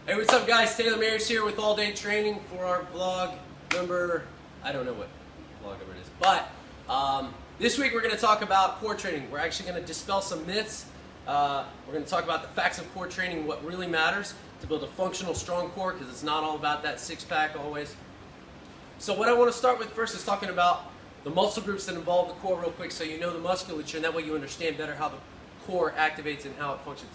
Hey, what's up guys? Taylor Maris here with All Day Training for our vlog number, I don't know what vlog number it is, but this week we're going to talk about core training. We're actually going to dispel some myths. We're going to talk about the facts of core training, what really matters to build a functional, strong core, because it's not all about that six-pack always. So what I want to start with first is talking about the muscle groups that involve the core real quick, so you know the musculature, and that way you understand better how the core activates and how it functions.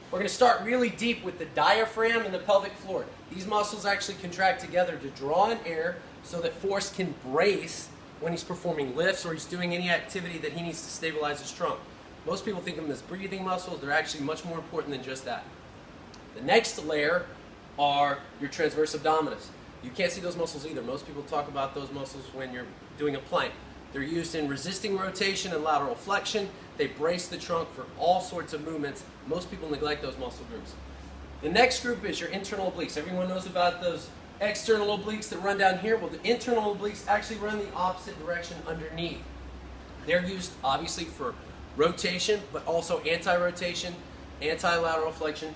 We're going to start really deep with the diaphragm and the pelvic floor. These muscles actually contract together to draw in air so that Forrest can brace when he's performing lifts or he's doing any activity that he needs to stabilize his trunk. Most people think of them as breathing muscles. They're actually much more important than just that. The next layer are your transverse abdominis. You can't see those muscles either. Most people talk about those muscles when you're doing a plank. They're used in resisting rotation and lateral flexion. They brace the trunk for all sorts of movements. Most people neglect those muscle groups. The next group is your internal obliques. Everyone knows about those external obliques that run down here. Well, the internal obliques actually run the opposite direction underneath. They're used obviously for rotation, but also anti-rotation, anti-lateral flexion.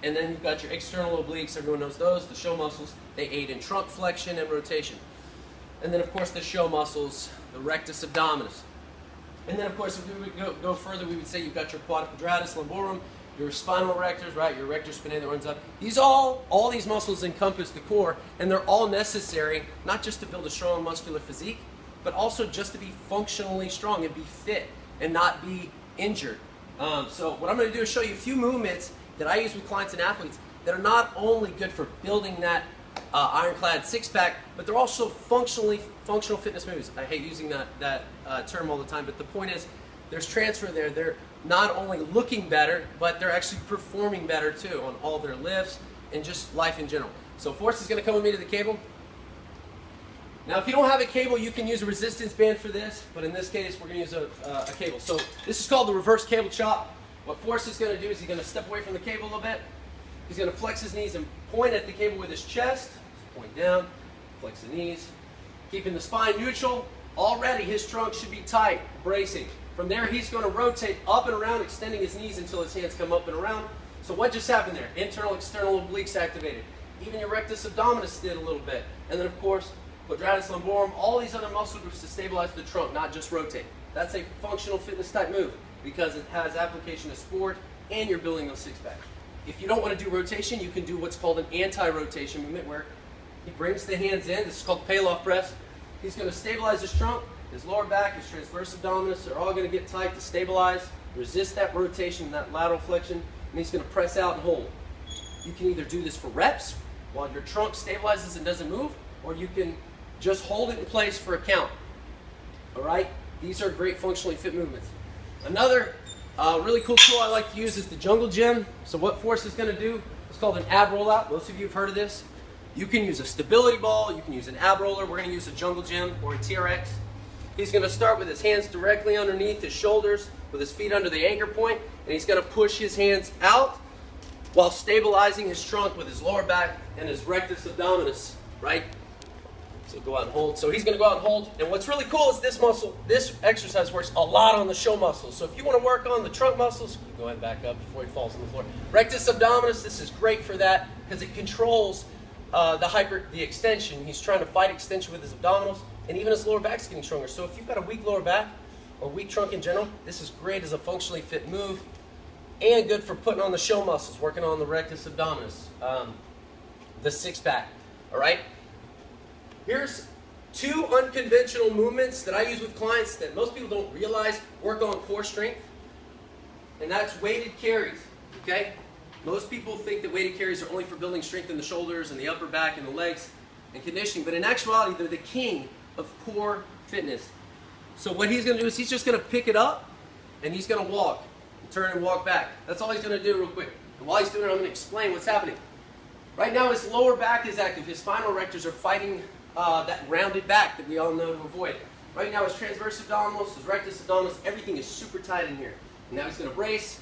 And then you've got your external obliques. Everyone knows those, the show muscles. They aid in trunk flexion and rotation. And then, of course, the show muscles, the rectus abdominis. And then, of course, if we would go further, we would say you've got your quadratus lumborum, your spinal erectors, right, your erector spinae that runs up. These all these muscles encompass the core, and they're all necessary, not just to build a strong muscular physique, but also just to be functionally strong and be fit and not be injured. So what I'm going to do is show you a few movements that I use with clients and athletes that are not only good for building that ironclad six-pack, but they're also functional fitness moves. I hate using that term all the time, but the point is there's transfer there. They're not only looking better, but they're actually performing better too on all their lifts and just life in general. So Forrest is going to come with me to the cable. Now if you don't have a cable, you can use a resistance band for this, but in this case we're going to use a cable. So this is called the reverse cable chop. What Forrest is going to do is he's going to step away from the cable a little bit. He's going to flex his knees and point at the cable with his chest. Point down, flex the knees, keeping the spine neutral. Already his trunk should be tight, bracing. From there he's going to rotate up and around, extending his knees until his hands come up and around. So what just happened there? Internal, external obliques activated. Even your rectus abdominis did a little bit. And then of course, quadratus lumborum, all these other muscle groups to stabilize the trunk, not just rotate. That's a functional fitness type move because it has application to sport and you're building those six-packs. If you don't want to do rotation, you can do what's called an anti-rotation movement where he brings the hands in. This is called the Palloff press. He's going to stabilize his trunk, his lower back, his transverse abdominis are all going to get tight to stabilize, resist that rotation, that lateral flexion, and he's going to press out and hold. You can either do this for reps while your trunk stabilizes and doesn't move, or you can just hold it in place for a count. All right? These are great functionally fit movements. Another really cool tool I like to use is the jungle gym. So what Forrest is going to do is called an ab rollout. Most of you have heard of this. You can use a stability ball, you can use an ab roller. We're going to use a jungle gym or a TRX. He's going to start with his hands directly underneath his shoulders, with his feet under the anchor point, and he's going to push his hands out while stabilizing his trunk with his lower back and his rectus abdominis, right? So go out and hold. So he's going to go out and hold. And what's really cool is this exercise works a lot on the show muscles. So if you want to work on the trunk muscles, you go ahead and back up before he falls on the floor. Rectus abdominis, this is great for that because it controls the extension. He's trying to fight extension with his abdominals, and even his lower back's getting stronger. So if you've got a weak lower back or weak trunk in general, this is great as a functionally fit move and good for putting on the show muscles, working on the rectus abdominis, the six-pack, all right? Here's two unconventional movements that I use with clients that most people don't realize work on core strength, and that's weighted carries, okay? Most people think that weighted carries are only for building strength in the shoulders and the upper back and the legs and conditioning, but in actuality, they're the king of core fitness. So what he's going to do is he's just going to pick it up and he's going to walk, turn and walk back. That's all he's going to do real quick. And while he's doing it, I'm going to explain what's happening. Right now, his lower back is active. His spinal erectors are fighting that rounded back that we all know to avoid. Right now, his transverse abdominals, his rectus abdominis, everything is super tight in here. And now he's going to brace.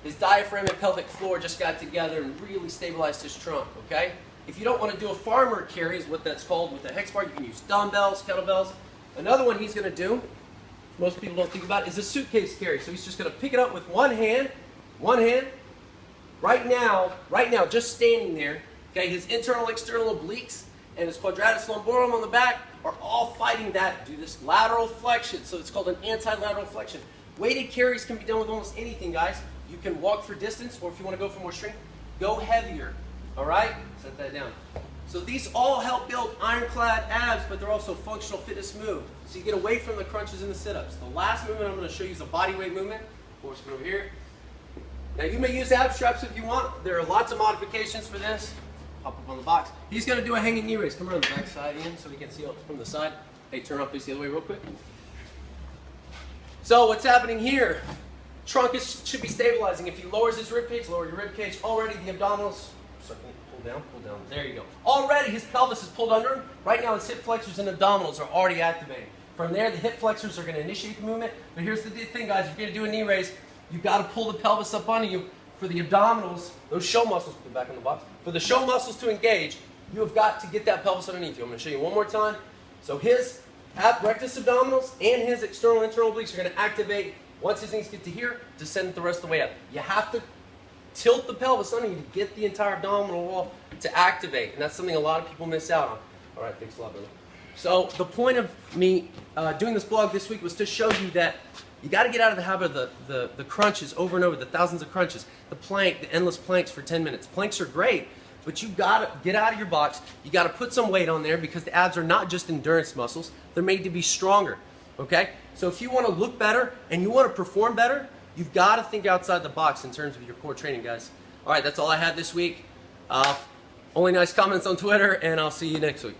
His diaphragm and pelvic floor just got together and really stabilized his trunk, okay? If you don't want to do a farmer carry, is what that's called with a hex bar, you can use dumbbells, kettlebells. Another one he's going to do, most people don't think about, is a suitcase carry. So he's just going to pick it up with one hand, right now, just standing there, okay, his internal, external obliques and his quadratus lumborum on the back are all fighting that, do this lateral flexion. So it's called an anti-lateral flexion. Weighted carries can be done with almost anything, guys. You can walk for distance, or if you want to go for more strength, go heavier. All right? Set that down. So these all help build ironclad abs, but they're also functional fitness move. So you get away from the crunches and the sit-ups. The last movement I'm going to show you is a body weight movement. Forrest, come over here. Now you may use ab straps if you want. There are lots of modifications for this. Pop up on the box. He's going to do a hanging knee raise. Come around the back side, Ian, so we can see it from the side. Hey, turn off face the other way real quick. So what's happening here? Trunk should be stabilizing. If he lowers his rib cage, lower your rib cage. Already the abdominals. Pull down. There you go. Already his pelvis is pulled under him. Right now his hip flexors and abdominals are already activating. From there, the hip flexors are going to initiate the movement. But here's the thing, guys. If you're going to do a knee raise, you've got to pull the pelvis up under you. For the abdominals, those show muscles, put it back in the box. For the show muscles to engage, you have got to get that pelvis underneath you. I'm going to show you one more time. So his rectus abdominals and his external internal obliques are going to activate. Once his knees get to here, descend the rest of the way up. You have to tilt the pelvis under you to get the entire abdominal wall to activate. And that's something a lot of people miss out on. All right, thanks a lot, brother. So the point of me doing this blog this week was to show you that you got to get out of the habit of the crunches over and over, the thousands of crunches, the plank, the endless planks for 10 minutes. Planks are great, but you got to get out of your box. You got to put some weight on there because the abs are not just endurance muscles. They're made to be stronger, okay? So if you want to look better and you want to perform better, you've got to think outside the box in terms of your core training, guys. All right, that's all I had this week. Only nice comments on Twitter, and I'll see you next week.